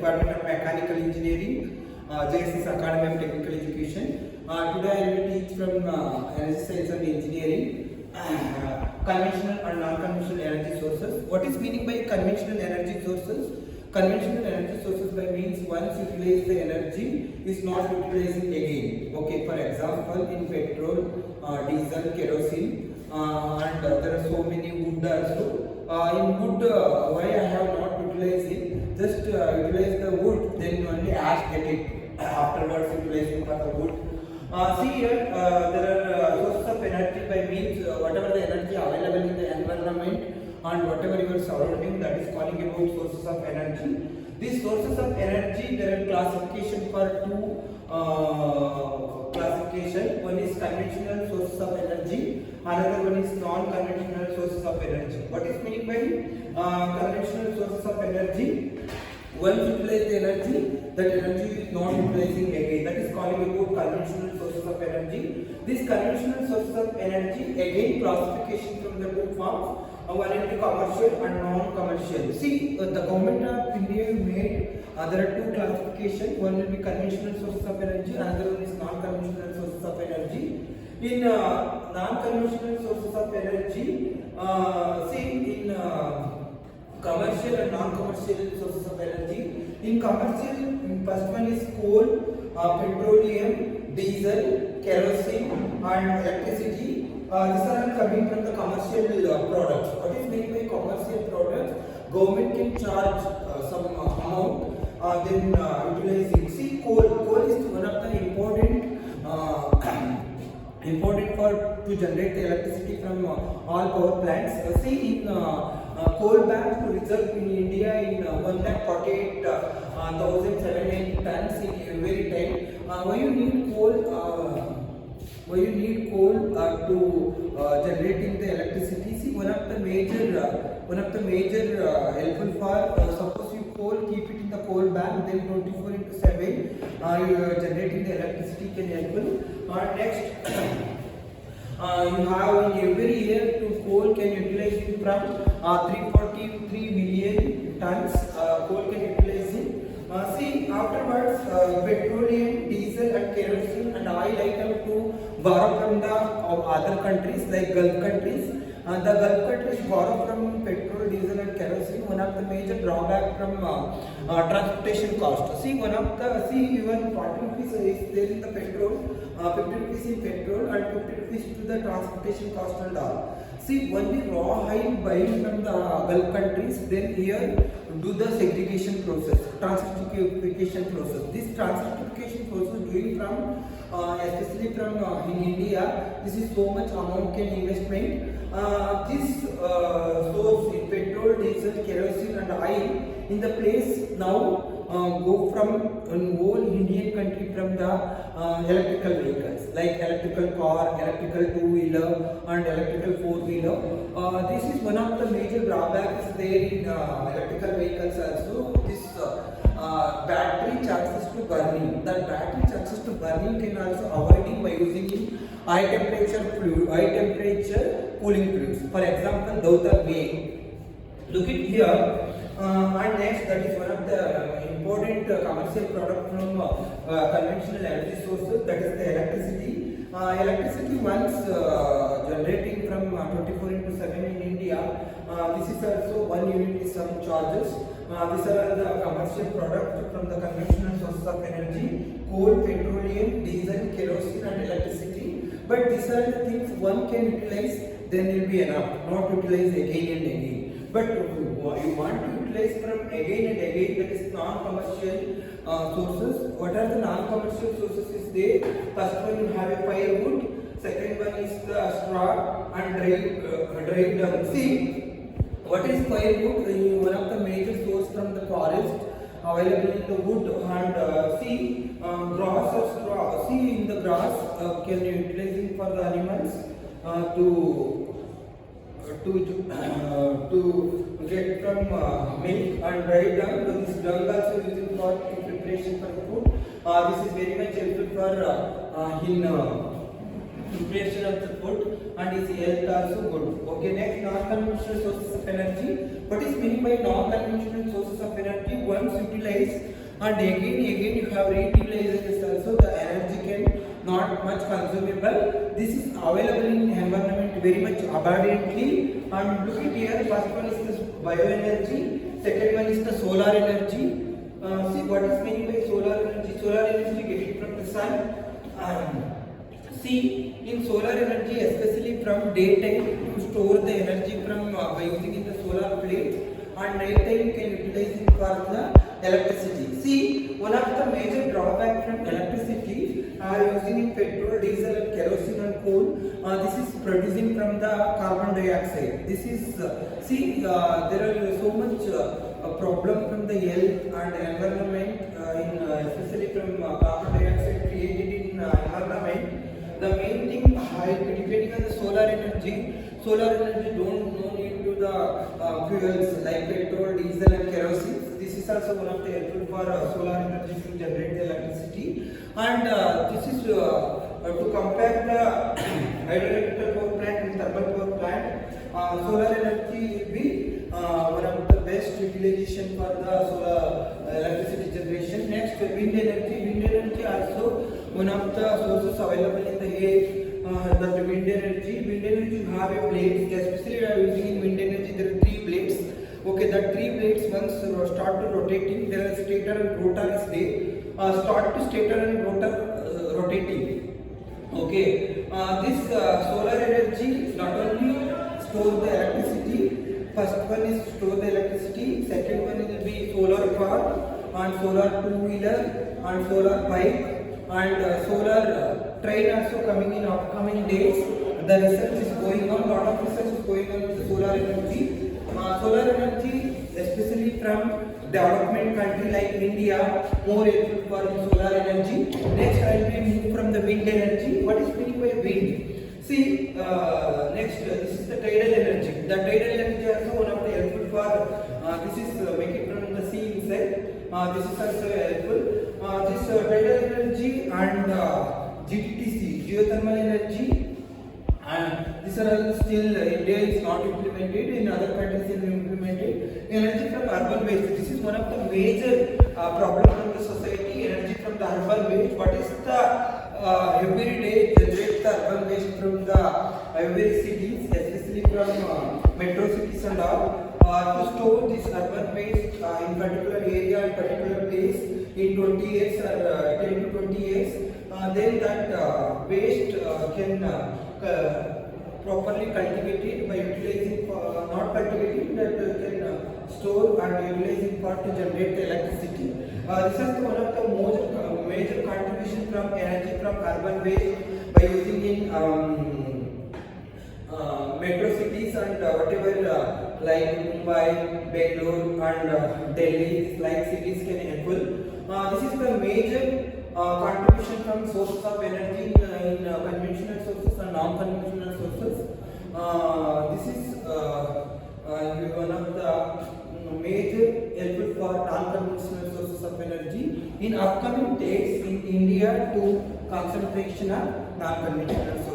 Department of Mechanical Engineering, JSS Academy of Technical Education. Today I will teach from Energy Science and Engineering, conventional and non-conventional energy sources. What is meaning by conventional energy sources? Conventional energy sources by means once utilized the energy is not utilizing again. Okay, for example, in petrol, diesel, kerosene, and there are so many wood also. In wood, why I have not utilized it? Just utilize the wood, then only ash get it. Afterwards, utilizing for the wood. See here, there are sources of energy by means whatever the energy available in the environment and whatever you are surrounding, that is calling about sources of energy. These sources of energy, there are classification for two classification. One is conventional sources of energy, another one is non-conventional sources of energy. What is meaning by conventional sources of energy? Once utilize the energy, that energy is not utilizing again. That is calling about conventional sources of energy. These conventional sources of energy, again classification from the two forms. One is commercial and non-commercial. See, the government of India made there are two classifications. One will be conventional sources of energy, another one is non-conventional sources of energy. In non-conventional sources of energy, see in commercial and non-commercial sources of energy. In commercial, first one is coal, petroleum, diesel, kerosene, and electricity. These are all coming from the commercial products. What is meant by commercial products? Government can charge some amount, then utilizing. See, coal is one of the important to generate the electricity from all power plants. See, in coal banks to reserve in India in 148,780 tons in every time. Why you need coal? Why you need coal to generating the electricity? See, one of the major helpful for suppose you coal, keep it in the coal bank, then 24/7 you are generating the electricity can helpful. Next, you have in every year to coal can utilize it from 343 million tons. Coal can utilize it. See, afterwards, petroleum, diesel, and kerosene and oil item to borrow from the other countries like Gulf countries. The Gulf countries borrow from petrol, diesel, and kerosene. One of the major drawback from transportation cost. See, even 40 rupees is there in the petrol, 50 rupees in petrol, and 50 rupees to the transportation cost and all. See, only raw oil buying from the Gulf countries, then here do the segregation process, transcriptification process. This transcriptification process doing from, especially from in India, this is so much amount can investment. This source in petrol, diesel, kerosene and oil in the place now go from whole Indian country from the electrical vehicles like electrical car, electrical two-wheeler and electrical four-wheeler. This is one of the major drawbacks there in electrical vehicles also. This battery chances to burning. That battery chances to burning can also avoiding by using high temperature cooling fluids. For example, Dautar way. Look at here. And next, that is one of the important commercial product from conventional energy sources, that is the electricity. Electricity once generating from 24/7 in India, this is also one unit is some charges. These are the commercial products from the conventional sources of energy: coal, petroleum, diesel, kerosene, and electricity. But these are the things one can utilize, then will be enough, not utilize again and again. But you want to utilize from again and again, that is non-commercial sources. What are the non-commercial sources is there? First one you have a firewood, second one is the straw and dried dung. See, what is firewood? One of the major source from the forest available in the wood, and see grass or straw. See, in the grass can you utilizing for the animals to get from milk and dried dung. This dung also using for preparation for food. This is very much helpful for in preparation of the food. and his health also good. Okay, next non-conventional sources of energy. What is meant by non-conventional sources of energy? Once utilized and again you have reutilized this also, the energy can not much consumable. This is available in environment very much abundantly. And look at here, first one is this bioenergy, second one is the solar energy. See what is meant by solar energy? Solar energy get it from the sun. See, in solar energy, especially from daytime, to store the energy from by using in the solar plate, and nighttime you can utilize it for the electricity. See, one of the major drawback from electricity using in petrol, diesel, and kerosene and coal. This is producing from the carbon dioxide. This is there are so much problem from the health and environment, especially from carbon dioxide created in environment. The main thing, depending on the solar energy don't need to the fuels like petrol, diesel and kerosene. This is also one of the helpful for solar energy to generate the electricity. And this is to compare the hydroelectric power plant and thermal power plant. Solar energy will be one of the best utilization for the solar electricity generation. Next, wind energy. Wind energy also one of the sources available in the air. The wind energy. Wind energy have a blades. Especially we are using in wind energy. There are 3 blades. Okay, that 3 blades once start to rotating. There is stator and rotor is there. Start to stator and rotor rotating. Okay, this solar energy not only store the electricity. First one is store the electricity. Second one will be solar car and solar 2-wheeler and solar bike. And solar train also coming in upcoming days. The research is going on, lot of research is going on with the solar energy. Solar energy, especially from development country like India, more helpful for solar energy. Next, I will move from the wind energy. What is meant by wind? See, next, this is the tidal energy. The tidal energy also one of the helpful for. This is make it from the sea inside. This is also helpful. This tidal energy and GTTC, geothermal energy, and these are all still India is not implemented. In other countries it is implemented. Energy from urban waste. This is one of the major problem from the society. Energy from the urban waste. What is the every day generate the urban waste from the every cities, especially from metro cities and all. To store this urban waste in particular area and particular place in 20 years or 10 to 20 years, then that waste can properly cultivated by utilizing not cultivating that can store and utilizing for to generate the electricity. This is one of the major contribution from energy from urban waste by using in metro cities and whatever like Mumbai, Bangalore and Delhi, like cities can helpful. This is the major contribution from sources of energy in conventional sources and non-conventional sources. This is one of the major helpful for non-conventional sources of energy. In upcoming days in India to concentration on non-conventional sources.